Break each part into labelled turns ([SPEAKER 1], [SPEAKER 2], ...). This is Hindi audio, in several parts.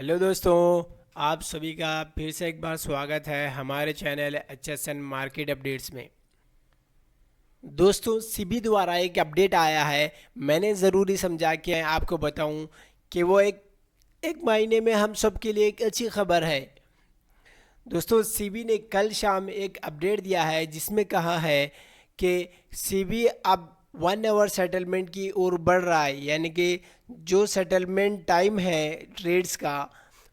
[SPEAKER 1] हेलो दोस्तों, आप सभी का फिर से एक बार स्वागत है हमारे चैनल HSN मार्केट अपडेट्स में। दोस्तों, सीबी द्वारा एक अपडेट आया है। मैंने ज़रूरी समझा कि आपको बताऊं कि वो एक एक महीने में हम सब के लिए एक अच्छी खबर है। दोस्तों, सीबी ने कल शाम एक अपडेट दिया है जिसमें कहा है कि सीबी अब 1 आवर सेटलमेंट की ओर बढ़ रहा है, यानी कि जो सेटलमेंट टाइम है ट्रेड्स का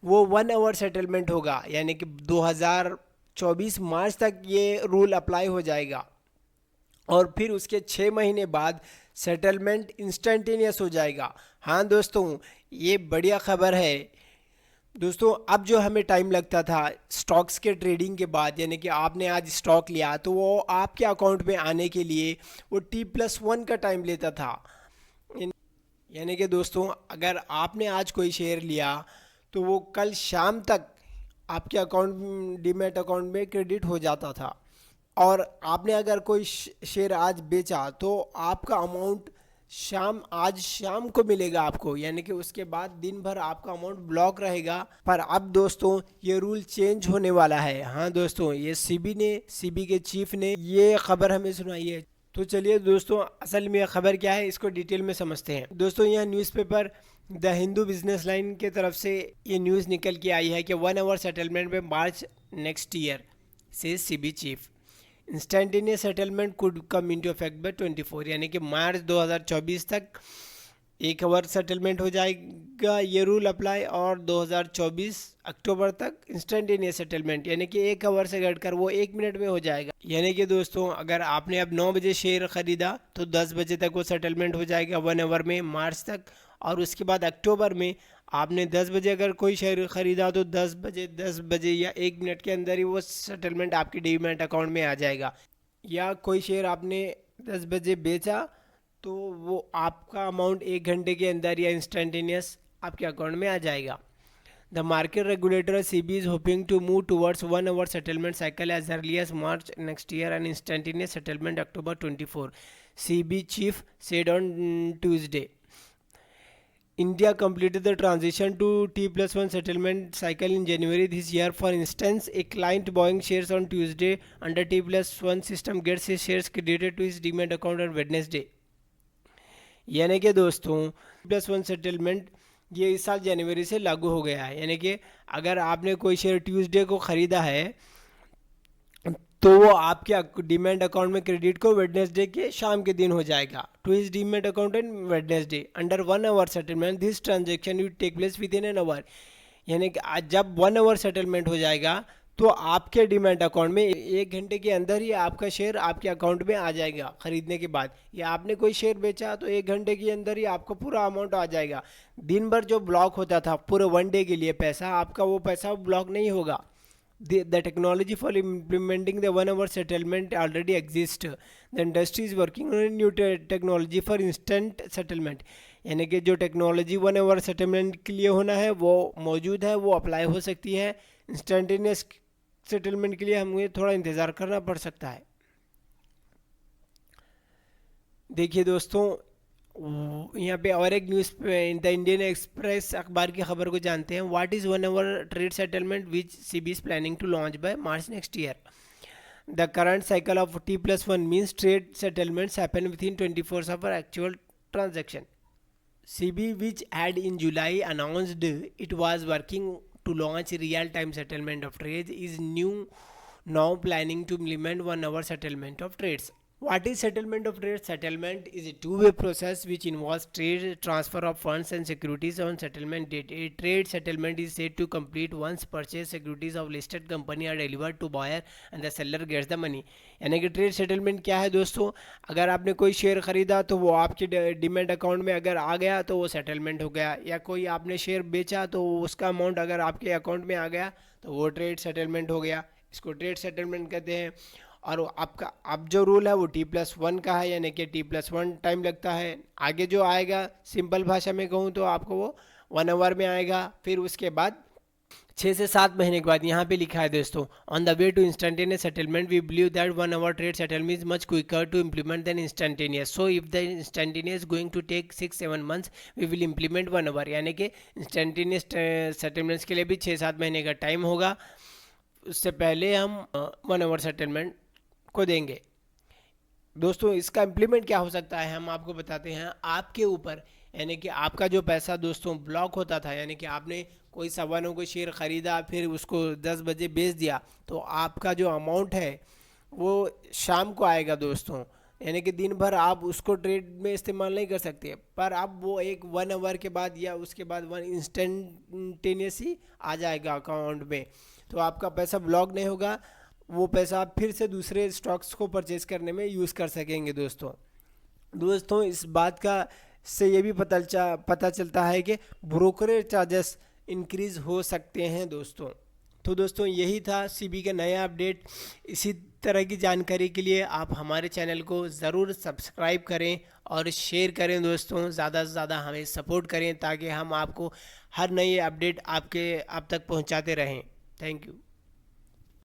[SPEAKER 1] वो 1 आवर सेटलमेंट होगा, यानी कि 2024 मार्च तक ये रूल अप्लाई हो जाएगा और फिर उसके 6 महीने बाद सेटलमेंट इंस्टेंटेनियस हो जाएगा। हाँ दोस्तों, ये बढ़िया खबर है। दोस्तों, अब जो हमें टाइम लगता था स्टॉक्स के ट्रेडिंग के बाद, यानी कि आपने आज स्टॉक लिया तो वो आपके अकाउंट में आने के लिए वो T+1 का टाइम लेता था। यानी कि दोस्तों, अगर आपने आज कोई शेयर लिया तो वो कल शाम तक आपके अकाउंट डीमैट अकाउंट में क्रेडिट हो जाता था, और आपने अगर कोई शेयर आज बेचा तो आपका अमाउंट आज शाम को मिलेगा आपको, यानी कि उसके बाद दिन भर आपका अमाउंट ब्लॉक रहेगा। पर अब दोस्तों ये रूल चेंज होने वाला है। हाँ दोस्तों, ये सीबी के चीफ ने ये खबर हमें सुनाई है। तो चलिए दोस्तों, असल में खबर क्या है इसको डिटेल में समझते हैं। दोस्तों, यह newspaper the Hindu business line के तरफ से ये न्यूज़ निकल के आई है कि 1 आवर सेटलमेंट में मार्च नेक्स्ट ईयर से CB chief instantaneous settlement could come into effect bye 24, यानी कि मार्च 2024 तक 1 आवर सेटलमेंट हो जाएगा ये रूल अप्लाई, और 2024 अक्टूबर तक इंस्टेंटेनियस सेटलमेंट, यानी कि 1 आवर से घटकर वो 1 मिनट में हो जाएगा। यानी कि दोस्तों, अगर आपने अब 9 बजे शेयर ख़रीदा तो 10 बजे तक वो सेटलमेंट हो जाएगा 1 आवर में मार्च तक, और उसके बाद अक्टूबर में आपने 10 बजे अगर कोई शेयर ख़रीदा तो 10 बजे या 1 मिनट के अंदर ही वो सेटलमेंट आपके डीमैट अकाउंट में आ जाएगा। या कोई शेयर आपने 10 बजे बेचा तो वो आपका अमाउंट 1 घंटे के अंदर या इंस्टेंटेनियस आपके अकाउंट में आ जाएगा। The market regulator SEBI is hoping to move towards 1 hour settlement cycle as early as March next year and instantaneous settlement October 24, SEBI chief said on Tuesday. India completed the transition to T+1 settlement cycle in January this year. For instance, a client buying shares on Tuesday under T+1 system gets his shares credited to his demat account on Wednesday. यानी कि दोस्तों, T+1 सेटलमेंट ये इस साल जनवरी से लागू हो गया है। यानी कि अगर आपने कोई शेयर ट्यूसडे को ख़रीदा है तो वो आपके डीमैट अकाउंट में क्रेडिट को वेडनेसडे के शाम के दिन हो जाएगा to his demat account and Wednesday under 1 hour settlement this transaction will take place within an hour. यानी कि जब 1 आवर सेटलमेंट हो जाएगा तो आपके डीमैट अकाउंट में 1 घंटे के अंदर ही आपका शेयर आपके अकाउंट में आ जाएगा खरीदने के बाद। या आपने कोई शेयर बेचा तो 1 घंटे के अंदर ही आपको पूरा अमाउंट आ जाएगा। दिन भर जो ब्लॉक होता था पूरे 1 डे के लिए पैसा, आपका वो पैसा ब्लॉक नहीं होगा। The technology for implementing the 1 hour settlement already exists. The industry is working on a new technology for instant settlement. यानी कि जो टेक्नोलॉजी 1 आवर सेटलमेंट के लिए होना है वो मौजूद है, वो अप्लाई हो सकती है। इंस्टेंटेनियस सेटलमेंट के लिए हमें थोड़ा इंतज़ार करना पड़ सकता है। देखिए दोस्तों, यहाँ पे और एक न्यूज़ द इंडियन एक्सप्रेस अखबार की खबर को जानते हैं। What is 1 hour trade settlement which SEBI is planning to launch by March next year. The current cycle of T+1 means trade settlements happen within 24 hour actual transaction. SEBI which had in July announced it was working to launch real-time settlement of trades is now planning to implement 1 hour settlement of trades. What is settlement of trade? Settlement is a two-way process which involves trade transfer of funds and securities on settlement date. A trade settlement is said to complete once purchased securities of listed company are delivered to buyer and the seller gets the money. यानी कि ट्रेड सेटलमेंट क्या है दोस्तों, अगर आपने कोई शेयर ख़रीदा तो वो आपके डीमैट अकाउंट में अगर आ गया तो वो सेटलमेंट हो गया, या कोई आपने शेयर बेचा तो उसका अमाउंट अगर आपके अकाउंट में आ गया तो वो ट्रेड सेटलमेंट हो गया। इसको ट्रेड सेटलमेंट कहते हैं। और आपका अब जो रूल है वो T+1 का है, यानी कि T+1 टाइम लगता है। आगे जो आएगा सिंपल भाषा में कहूँ तो आपको वो 1 आवर में आएगा, फिर उसके बाद 6 से 7 महीने के बाद यहाँ पे लिखा है दोस्तों, on the way to instantaneous settlement we believe that 1 hour trade settlement is much quicker to implement than instantaneous, so if the instantaneous going to take 6-7 months we will implement 1 hour. यानी कि इंस्टेंटेनियस सेटलमेंट्स के लिए भी 6-7 महीने का टाइम होगा, उससे पहले हम 1 आवर सेटलमेंट को देंगे। दोस्तों इसका इम्प्लीमेंट क्या हो सकता है हम आपको बताते हैं, आपके ऊपर, यानी कि आपका जो पैसा दोस्तों ब्लॉक होता था, यानी कि आपने कोई सवानों को शेयर ख़रीदा फिर उसको 10 बजे बेच दिया, तो आपका जो अमाउंट है वो शाम को आएगा दोस्तों। यानी कि दिन भर आप उसको ट्रेड में इस्तेमाल नहीं कर सकते, पर अब वो एक 1 आवर के बाद या उसके बाद 1 इंस्टेंटेनियस ही आ जाएगा अकाउंट में, तो आपका पैसा ब्लॉक नहीं होगा, वो पैसा आप फिर से दूसरे स्टॉक्स को परचेज करने में यूज़ कर सकेंगे दोस्तों इस बात का से ये भी पता चलता है कि ब्रोकरेज चार्जेस इंक्रीज़ हो सकते हैं दोस्तों। तो दोस्तों यही था सीबी का नया अपडेट। इसी तरह की जानकारी के लिए आप हमारे चैनल को ज़रूर सब्सक्राइब करें और शेयर करें दोस्तों, ज़्यादा से ज़्यादा हमें सपोर्ट करें ताकि हम आपको हर नई अपडेट आप तक पहुंचाते रहें। Thank you.